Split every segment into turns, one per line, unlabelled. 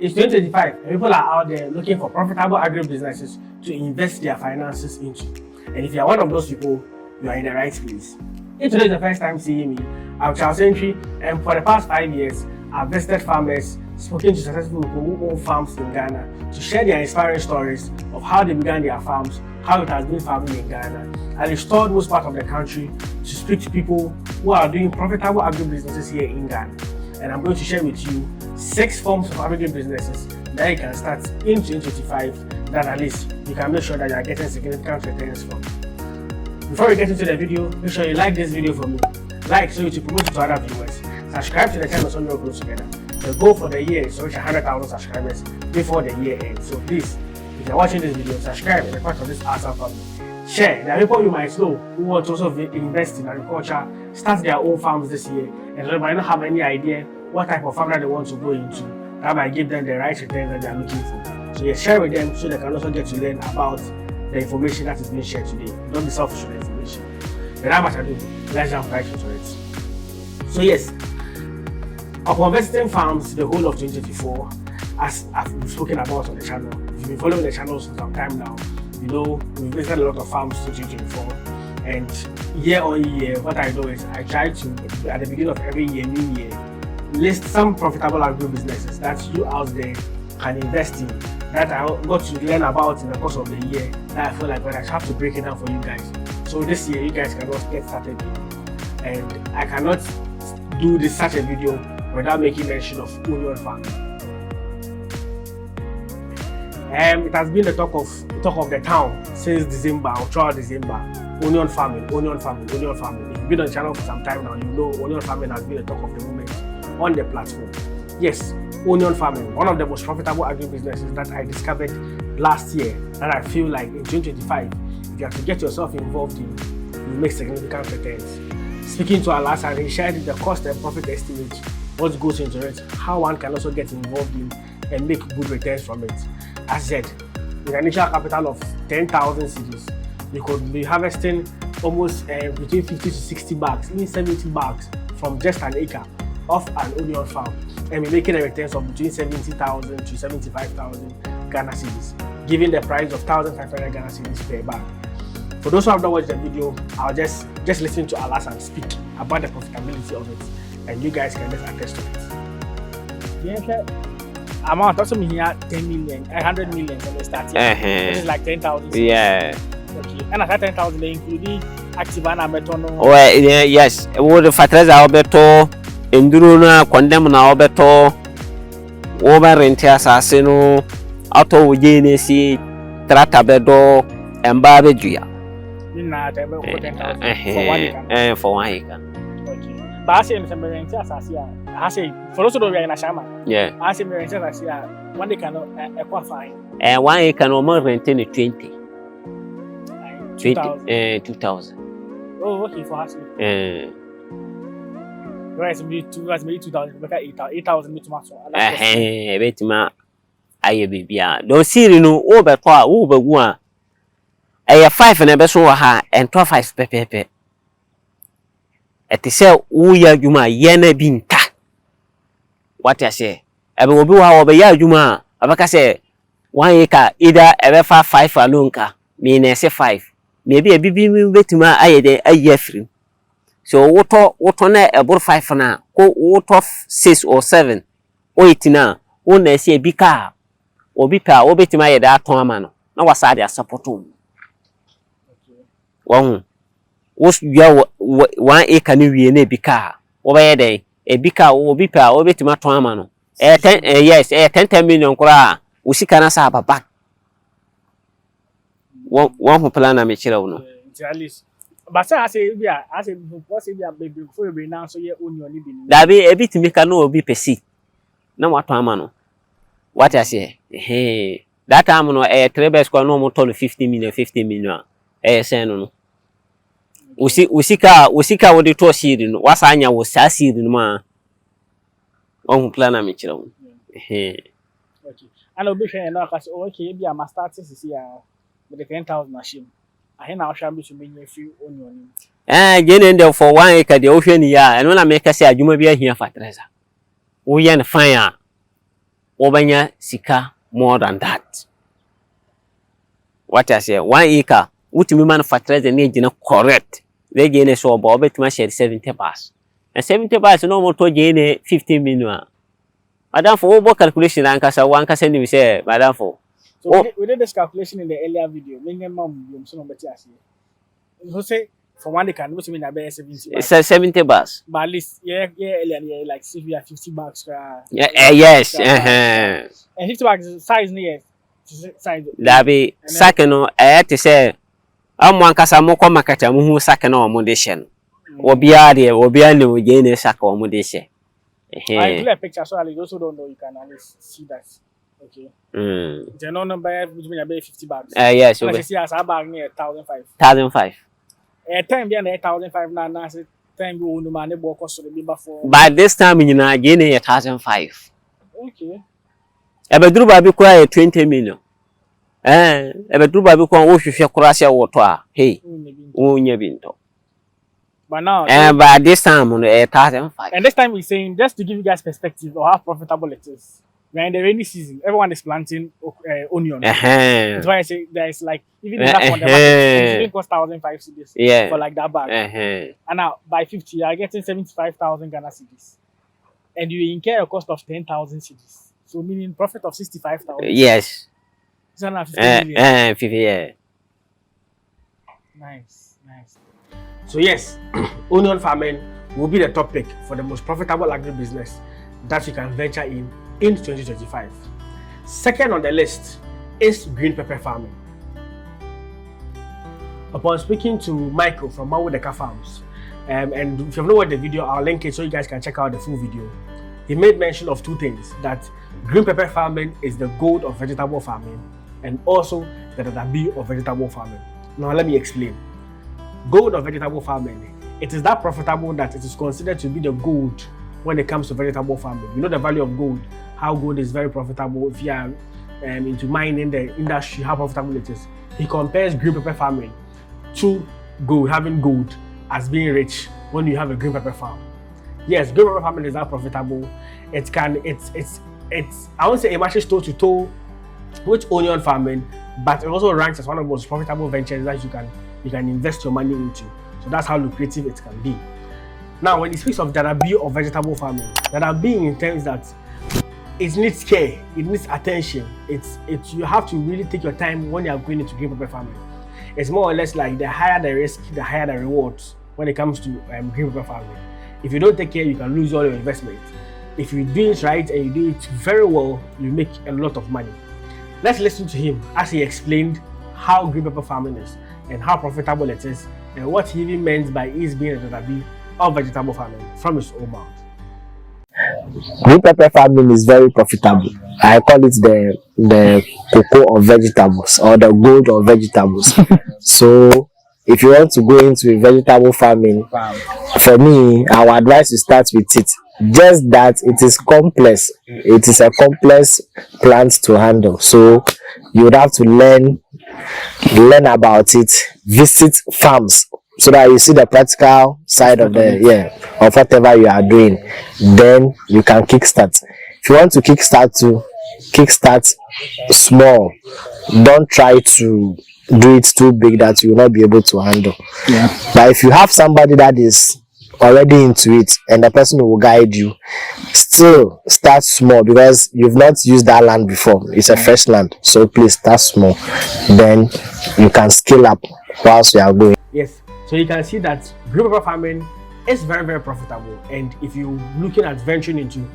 It's 2025 and people are out there looking for profitable agri-businesses to invest their finances into. And if you are one of those people, you are in the right place. If today is the first time seeing me, I'm Charles Entry, and for the past 5 years, I've visited farmers, spoken to successful people who own farms in Ghana to share their inspiring stories of how they began their farms, how it has been farming in Ghana, and explored most part of the country to speak to people who are doing profitable agri-businesses here in Ghana. And I'm going to share with you 6 forms of agri-businesses that you can start in 2025 that at least you can make sure that you are getting significant returns from. Before we get into the video, make sure you like this video for me. Like so you to promote it to other viewers. Subscribe to the channel so we all grow together. The goal for the year is to reach 100,000 subscribers before the year ends. So please, if you're watching this video, subscribe and be part of this awesome family. Share. There are people you might know who want to also invest in agriculture, start their own farms this year, and they might not have any idea what type of farm that they want to go into. That might give them the right return that they are looking for. So yes, share with them so they can also get to learn about the information that is being shared today. Don't be selfish with the information. Without much ado, let's jump right into it. So yes, upon visiting farms the whole of 2024, as I've spoken about on the channel, if you've been following the channel for some time now, you know we've visited a lot of farms in 2024, and year on year, what I do is I try to, at the beginning of every year, new year, list some profitable agri-businesses that you out there can invest in, that I got to learn about in the course of the year, that I feel like I have to break it down for you guys. So this year, you guys cannot get started, and I cannot do this such a video without making mention of onion farming. It has been the talk of the town since December or throughout December. Onion farming, onion farming, onion farming. If you've been on the channel for some time now, you know onion farming has been the talk of the moment on the platform. Yes, onion farming, one of the most profitable agri-businesses that I discovered last year, that I feel like in 2025, if you have to get yourself involved in, you make significant returns. Speaking to Alas, and he shared the cost and profit estimate, what goes into it, how one can also get involved in and make good returns from it. As I said, with an initial capital of 10,000 cedis, you could be harvesting almost between 50 to 60 bags, even 70 bags from just an acre of an onion farm, and be making a returns of between 70,000 to 75,000 Ghana cedis, giving the price of 1,500 Ghana cedis per bag. For those who have not watched the video, I'll just listen to Alas and speak about the profitability of it, and you guys can just attest to it.
Yeah, amount also mean here 10 million, 100 million when they start here. This is like 10,000.
Yeah.
Okay. And at 10,000, they include active and betono.
Oh, yes. Would fertilizer obeto, enduro na condemn na obeto, over rente assassino, auto genesi, trata bedo, and barbegia. For 1 acre.
Okay. But I say in some rente assassin. I say for those who are in a shaman.
Yeah.
I say rente assassin. One they cannot qualify.
1 acre no more rent in 20. 2,000.
Oh, okay, for us. Right, so maybe 2,000, make 8,000 me tomato.
Betima aye bibia. Don't see no over 1. 5 and a beso ha and 5 pepe. At say uya juma yene binta. What I say? Ebe obi wa obe ya juma. Abaka say 1 acre either ebe 5 alonka. Me na say 5. Maybe a bibi betima aye de aye free. So water na ebor 5 na ko water 6 or 7 or 8 na o na say bika obi pa obetima aye da ton ama no na wasa dia support o. One was ya 1 acre ni wie na bika obaye dey e bika obi pa obetima ton ama no 10 million kura usika na sa baba. One who plan a Michel.
At least. But I say, what's it baby before you now so you own your living?
That be a bit to make a no be perceived. No what amano. What I say, hey, that amano a trebes no more told 50 million. Sen. Usika with the tour seeding. What's Anya was sassy in ma. One who plan a Michel. Hey.
Okay. And I'll be sure enough as okay, be a master this year. With the 10,000 machine, I now shall be to be a few onion.
Jenny for 1 acre the ocean year, and when I make a say, you may be here for treasure. We ain't fire. obanya sika more than that. What I say, 1 acre, ultimate manufacturer the need correct. They gain a so about to share 70 bars. And 70 bars no more to gain 15 million. Madam for over calculation and cassa one can send me say, Madam for.
So we did this calculation in the earlier video. Minimum you so much as you say for 1 acre, which mean about 70 bars.
It's 70 bars.
But at least yeah, like if we have 50 bucks.
Yes,
And 50 bucks size near size.
That be second to say, I'm one cassa more market and who second or modation. Obiade, no gain a sack or modation.
I do a picture so I also don't know you can at least see that. Okay. The number between about 50 bucks.
Yes,
I see as a bag near 1,500.
1,500.
A time being 1,500 now, time you no money work cost the before.
By this time, you know, again 1,500.
Okay.
Ebe duru ba bi kwa 20 million. Ebe duru ba bi kwa wo hwehwe kurase woto a. Hey. Wo nya binto.
But now,
by this time, 1,500.
and this time we're saying just to give you guys perspective of how profitable it is. We're in the rainy season. Everyone is planting onion. That's why I say there's like even in that one, the market, it costs 1,500 cedis for like that bag. And now by 50, you're getting 75,000 Ghana cedis, and you incur a cost of 10,000 cedis. So meaning profit of 65,000.
Yes.
650 million.
50, yeah.
Nice.
So yes, onion farming will be the topic for the most profitable agribusiness that you can venture in 2025. Second on the list is green pepper farming. Upon speaking to Michael from Mawudeka Farms, and if you've not watched the video, I'll link it so you guys can check out the full video. He made mention of two things: that green pepper farming is the gold of vegetable farming, and also the Dadabi of vegetable farming. Now let me explain. Gold of vegetable farming, it is that profitable that it is considered to be the gold when it comes to vegetable farming. You know the value of gold, how gold is very profitable. If you are into mining the industry, how profitable it is. He compares green pepper farming to gold, having gold as being rich when you have a green pepper farm. Yes, green pepper farming is that profitable. It's I won't say it matches toe to toe with onion farming, but it also ranks as one of the most profitable ventures that you can invest your money into. So that's how lucrative it can be. Now, when he speaks of Dadabi or vegetable farming, Dadabi in terms that it needs care, it needs attention. You have to really take your time when you are going into green pepper farming. It's more or less like the higher the risk, the higher the rewards when it comes to green pepper farming. If you don't take care, you can lose all your investment. If you do it right and you do it very well, you make a lot of money. Let's listen to him as he explained how green pepper farming is and how profitable it is, and what he even meant by it being a Dadabi of vegetable farming from his own mouth.
Green pepper farming is very profitable. I call it the cocoa of vegetables or the gold of vegetables. So if you want to go into vegetable farming, for me, I would advise you start with it. Just that it is complex. It is a complex plant to handle. So you would have to learn about it, visit farms so that you see the practical side of of whatever you are doing. Then you can kickstart. If you want to kickstart small. Don't try to do it too big that you will not be able to handle. But if you have somebody that is already into it and the person who will guide you, still start small because you've not used that land before. It's a fresh land, so please start small, then you can scale up whilst you are going.
Yes, so you can see that green pepper farming is very, very profitable, and if you're looking at venturing into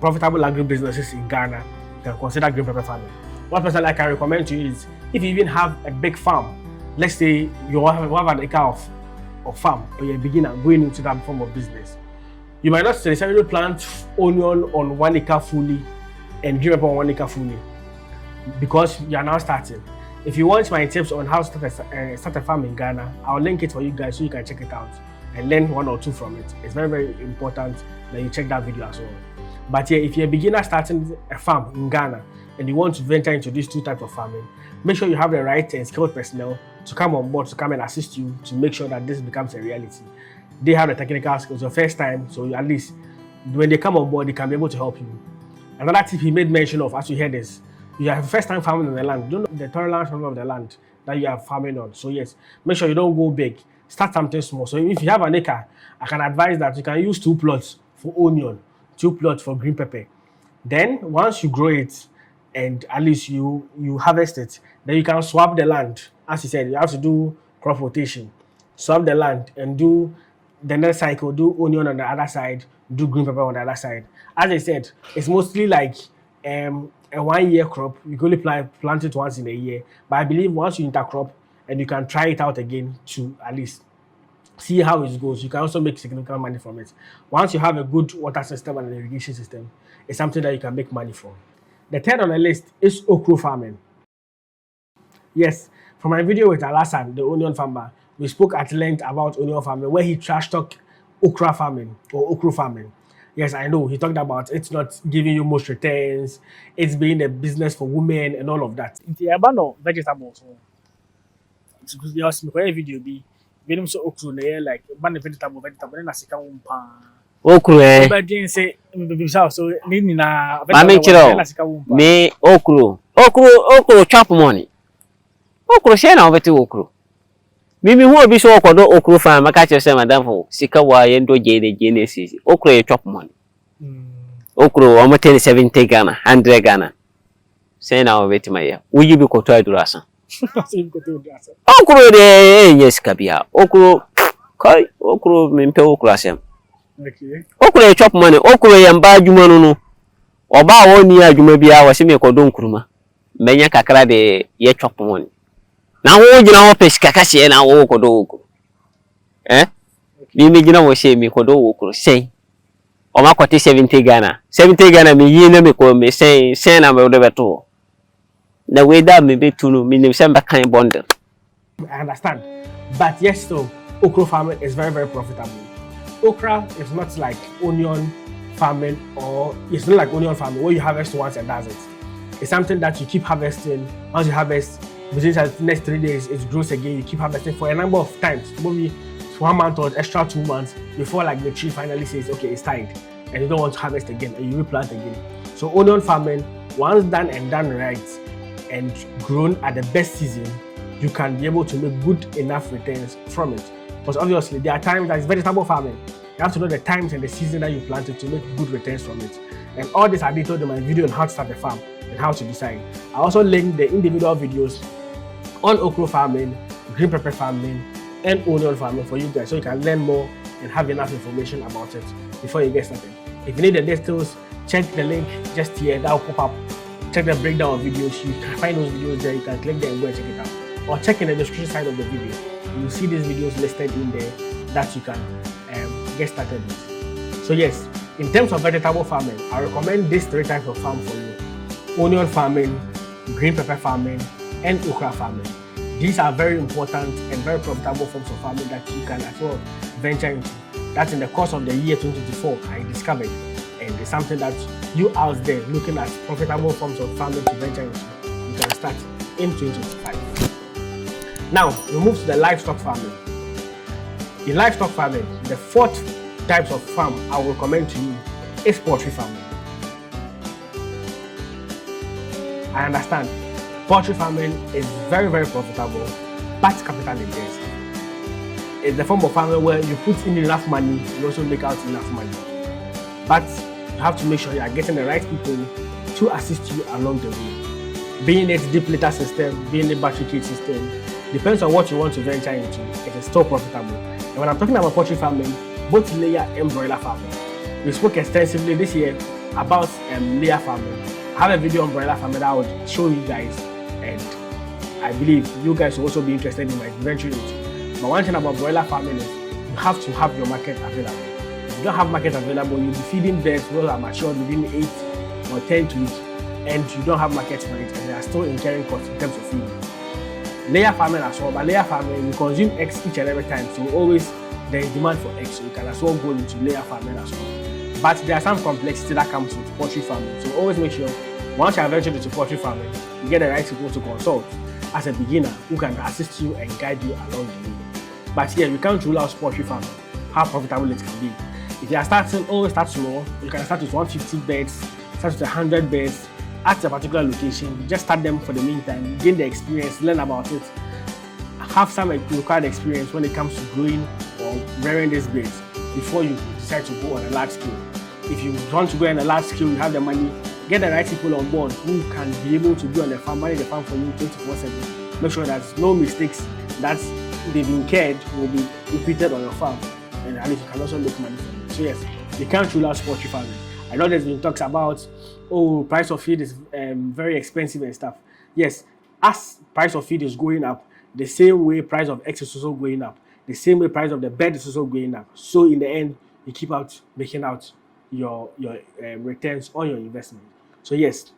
profitable agri-businesses in Ghana, you can consider green pepper farming. One person I can recommend to you is if you even have a big farm. Let's say you have an acre of farm, or you're a beginner going into that form of business. You might not necessarily plant onion on 1 acre fully and green pepper on 1 acre fully because you are now starting. If you want my tips on how to start a farm in Ghana, I'll link it for you guys so you can check it out and learn 1 or 2 from it. It's very, very important that you check that video as well. But yeah, if you're a beginner starting a farm in Ghana and you want to venture into these 2 types of farming, make sure you have the right and skilled personnel to come on board, to come and assist you to make sure that this becomes a reality. They have the technical skills your first time, so at least when they come on board, they can be able to help you. Another tip he made mention of, as you heard this, you have first time farming on the land. You don't know the tolerance level of the land that you are farming on. So yes, make sure you don't go big. Start something small. So if you have an acre, I can advise that you can use 2 plots for onion, 2 plots for green pepper. Then once you grow it and at least you harvest it, then you can swap the land. As you said, you have to do crop rotation. Swap the land and do the next cycle, do onion on the other side, do green pepper on the other side. As I said, it's mostly like a 1 year crop. You can only plant it once in a year. But I believe once you intercrop and you can try it out again to at least see how it goes, you can also make significant money from it. Once you have a good water system and an irrigation system, it's something that you can make money from. The third on the list is okra farming. Yes, from my video with Alasan, the onion farmer, we spoke at length about onion farming, where he trash talked okra farming or okra farming. Yes, I know, he talked about it's not giving you most returns, it's being a business for women and all of that.
In the urban vegetables, it's because you ask me where video be. Venom so okra like ban vegetable na sika wumpa.
Okra
But again say so ni na
vegetable me okra chop money. Okra share na obeti okra. Mimi hu obi so okodo okra farm maka che say madam for sika wa yendo je sisi. Okra chop money. Okra o mo 70 Ghana, 100 Ghana. Say na obeti maya. Uyi bi koto adurasa. Okra de yes kabia. Okra mempe okra sem.
Okay.
Okra chop money. Okra yamba adwuma no. Oba woni adwuma bia wo se me kodo nkuruma. Menya kakra de ye chop money. Na wo gina wo pesika ka se na wo kodo okra. Mimi gina wo se me kodo okra sei. O ma kote 70 Ghana. 70 Ghana me yi na me ko me sei na me do beto. The way that me be to no me say back kind bundle.
I understand. But yes, so okra farming is very, very profitable. Okra is not like onion farming, or it's not like onion farming where you harvest once and that's it. It's something that you keep harvesting. Once you harvest, within the next 3 days, it grows again. You keep harvesting for a number of times, maybe 1 month or extra 2 months before like the tree finally says, okay, it's tired, and you don't want to harvest again, and you replant again. So onion farming, once done and done right, and grown at the best season, you can be able to make good enough returns from it. Because obviously there are times that it's vegetable farming. You have to know the times and the season that you planted to make good returns from it. And all this I detailed in my video on how to start a farm and how to decide. I also linked the individual videos on okra farming, green pepper farming, and onion farming for you guys, so you can learn more and have enough information about it before you get started. If you need the details, check the link just here, that will pop up. Check the breakdown of videos. You can find those videos there. You can click there and go and check it out. Or check in the description side of the video. You'll see these videos listed in there that you can get started with. So yes, in terms of vegetable farming, I recommend these 3 types of farm for you: onion farming, green pepper farming, and okra farming. These are very important and very profitable forms of farming that you can as well venture into. That's in the course of the year 2024 I discovered, and it's something that you out there looking at profitable forms of farming to venture into, you can start in 2025. Now we move to the livestock farming. In livestock farming, the 4th types of farm I will recommend to you is poultry farming. I understand poultry farming is very, very profitable, but capital intensive. It's the form of farming where you put in enough money, you also make out enough money. But you have to make sure you are getting the right people to assist you along the way. Being it deep litter system, being it battery cage system, depends on what you want to venture into. It is still profitable. And when I'm talking about poultry farming, both layer and broiler farming. We spoke extensively this year about layer farming. I have a video on broiler farming that I would show you guys, and I believe you guys will also be interested in my venture into. But one thing about broiler farming is you have to have your market available. If you don't have market available, you'll be feeding birds that are matured within 8 or 10 weeks, and you don't have market for it, and they are still incurring costs in terms of feeding. Layer farming as well, but layer farming, you consume eggs each and every time, so always there is demand for eggs, so you can as well go into layer farming as well. But there are some complexity that comes with poultry farming, so always make sure once you have ventured into poultry farming, you get the right people to consult as a beginner who can assist you and guide you along the way. But yeah, we can't rule out poultry farming, how profitable it can be. If you are starting, always start small. You can start with 150 birds, start with 100 birds at a particular location. Just start them for the meantime, gain the experience, learn about it, have some required experience when it comes to growing or rearing these birds before you decide to go on a large scale. If you want to go on a large scale, you have the money, get the right people on board who can be able to be on the farm, manage the farm for you 24/7. Make sure that no mistakes that they've incurred will be repeated on your farm, and at least you can also make money from it. So yes, you can't rule out poultry farming. I know there's been talks about, oh, price of feed is very expensive and stuff. Yes, as price of feed is going up, the same way price of eggs is also going up, the same way price of the bed is also going up. So in the end, you keep out making out your returns on your investment. So yes,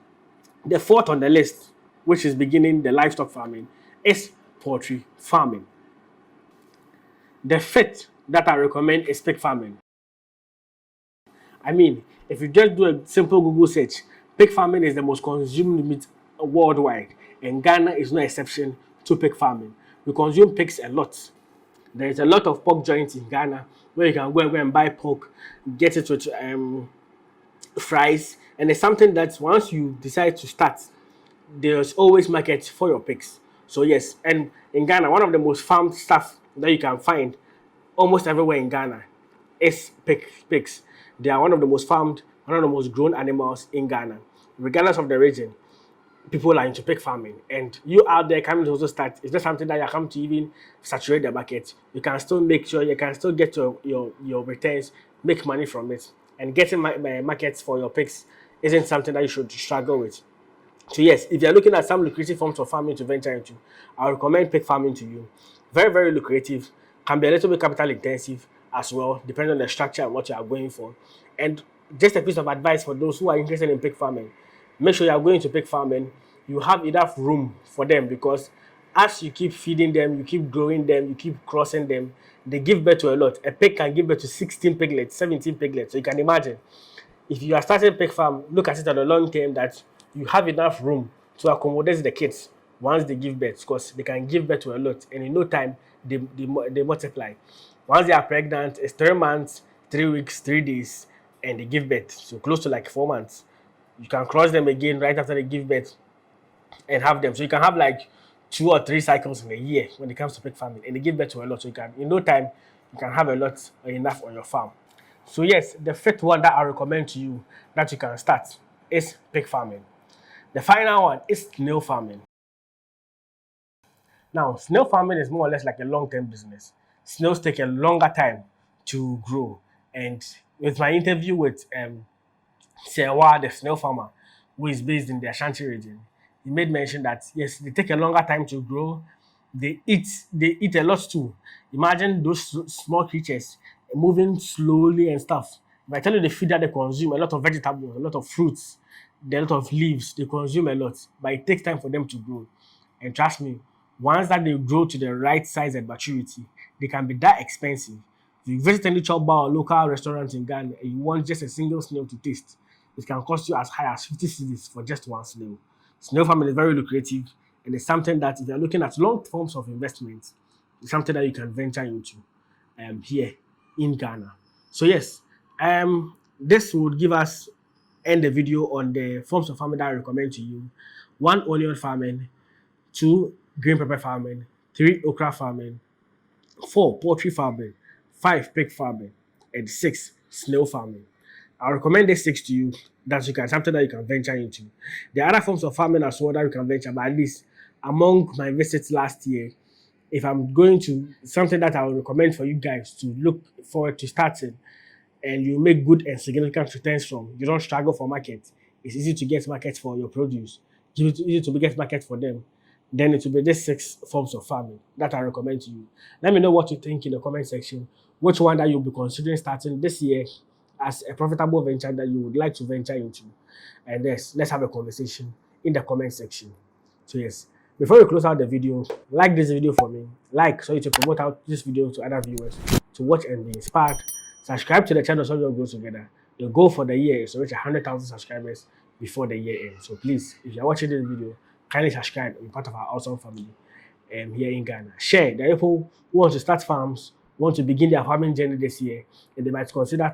the fourth on the list, which is beginning the livestock farming, is poultry farming. The fifth that I recommend is pig farming. I mean, if you just do a simple Google search, pig farming is the most consumed meat worldwide, and Ghana is no exception to pig farming. We consume pigs a lot. There is a lot of pork joints in Ghana where you can go and buy pork, get it with fries, and it's something that once you decide to start, there's always market for your pigs. So yes, and in Ghana, one of the most farmed stuff that you can find almost everywhere in Ghana is pigs. They are one of the most farmed, one of the most grown animals in Ghana. Regardless of the region, people are into pig farming. And you out there coming to also start, it's not something that you come to even saturate the market. You can still make sure you can still get your returns, make money from it. And getting markets for your pigs isn't something that you should struggle with. So yes, if you're looking at some lucrative forms of farming to venture into, I would recommend pig farming to you. Very, very lucrative. Can be a little bit capital intensive as well, depending on the structure and what you are going for. And just a piece of advice for those who are interested in pig farming, make sure you are going to pig farming, you have enough room for them, because as you keep feeding them, you keep growing them, you keep crossing them, they give birth to a lot. A pig can give birth to 16 piglets, 17 piglets. So you can imagine, if you are starting a pig farm, look at it on the long term that you have enough room to accommodate the kids once they give birth, because they can give birth to a lot, and in no time they multiply. Once they are pregnant, it's 3 months, 3 weeks, 3 days, and they give birth. So close to like 4 months. You can cross them again right after they give birth and have them. So you can have like 2 or 3 cycles in a year when it comes to pig farming, and they give birth to a lot. So you can, in no time, you can have a lot or enough on your farm. So yes, the fifth one that I recommend to you that you can start is pig farming. The final one is snail farming. Now, snail farming is more or less like a long-term business. Snails take a longer time to grow. And with my interview with Sewa, the snail farmer, who is based in the Ashanti region, he made mention that yes, they take a longer time to grow. They eat a lot too. Imagine those small creatures moving slowly and stuff. If I tell you the food that they consume, a lot of vegetables, a lot of fruits, a lot of leaves, they consume a lot, but it takes time for them to grow. And trust me, once that they grow to the right size and maturity, they can be that expensive. If you visit any chop bar or local restaurant in Ghana and you want just a single snail to taste, it can cost you as high as 50 cedis for just one snail. Snail farming is very lucrative, and it's something that if you're looking at long forms of investment, it's something that you can venture into here in Ghana. So yes, this would give us end the video on the forms of farming that I recommend to you. 1, onion farming. 2, green pepper farming. 3, okra farming. 4, poultry farming. 5, pig farming. And 6, snail farming. I recommend these 6 to you. That's something that you can venture into. There are other forms of farming as well that you can venture, but at least among my visits last year, if I'm going to something that I would recommend for you guys to look forward to starting, and you make good and significant returns from, you don't struggle for market, it's easy to get market for your produce, it's easy to get market for them, then it will be these 6 forms of farming that I recommend to you. Let me know what you think in the comment section, which one that you'll be considering starting this year as a profitable venture that you would like to venture into. And yes, let's have a conversation in the comment section. So yes, before we close out the video, like this video for me, so you to promote out this video to other viewers to watch and be inspired. Subscribe to the channel so we all grow together. The goal for the year is to reach 100,000 subscribers before the year ends. So please, if you're watching this video, kindly subscribe and be part of our awesome family here in Ghana. Share. There are people who want to start farms, want to begin their farming journey this year, and they might consider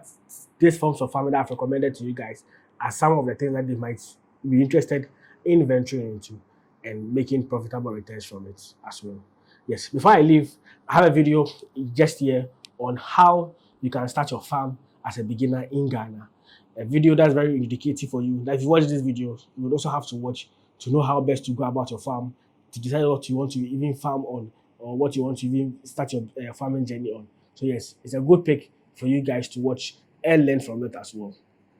these forms of farming that I've recommended to you guys as some of the things that they might be interested in venturing into and making profitable returns from it as well. Yes, before I leave, I have a video just here on how you can start your farm as a beginner in Ghana. A video that's very indicative for you. That if you watch this video, you would also have to watch to know how best to go about your farm, to decide what you want to even farm on or what you want to even start your farming journey on. So yes, it's a good pick for you guys to watch and learn from it as well.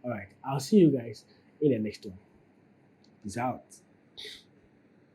All right, I'll see you guys in the next one. Peace out.